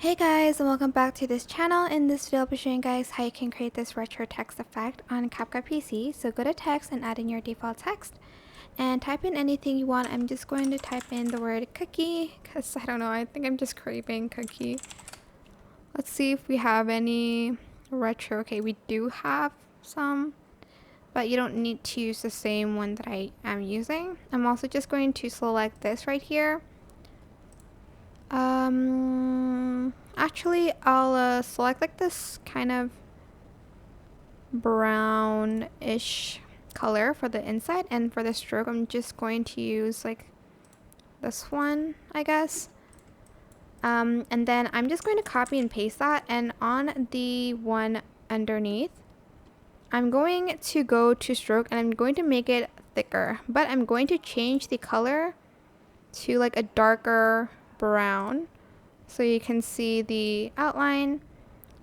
Hey guys, and welcome back to this channel. In this video I'll be showing you guys how you can create this retro text effect on CapCut PC. So go to text and add in your default text and type in anything you want. I'm just going to type in the word cookie because I don't know, I think I'm just craving cookie. Let's see if we have any retro. Okay, we do have some, but you don't need to use the same one that I am using. I'm also just going to select this right here. Actually, I'll select like this kind of brownish color for the inside, and for the stroke I'm just going to use like this one, I guess. And then I'm just going to copy and paste that, and on the one underneath I'm going to go to stroke and I'm going to make it thicker, but I'm going to change the color to like a darker brown so you can see the outline,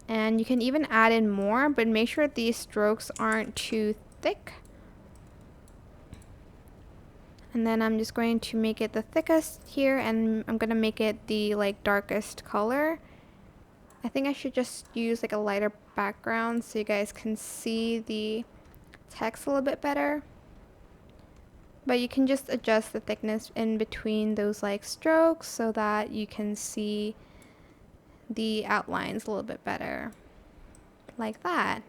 and you can even add in more, but make sure these strokes aren't too thick. And then I'm just going to make it the thickest here, and I'm gonna make it the like darkest color. I think I should just use like a lighter background so you guys can see the text a little bit better. But you can just adjust the thickness in between those like strokes so that you can see the outlines a little bit better, like that.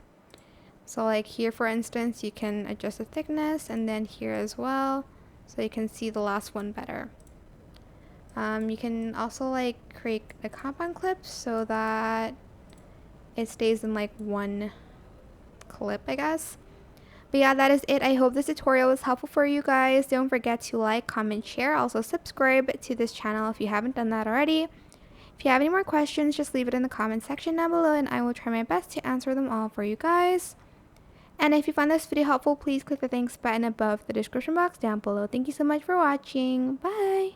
So like here for instance, you can adjust the thickness, and then here as well, so you can see the last one better. You can also like create a compound clip so that it stays in like one clip, I guess. But yeah, that is it. I hope this tutorial was helpful for you guys. Don't forget to like, comment, share. Also subscribe to this channel if you haven't done that already. If you have any more questions, just leave it in the comment section down below and I will try my best to answer them all for you guys. And if you found this video helpful, please click the thanks button above the description box down below. Thank you so much for watching. Bye!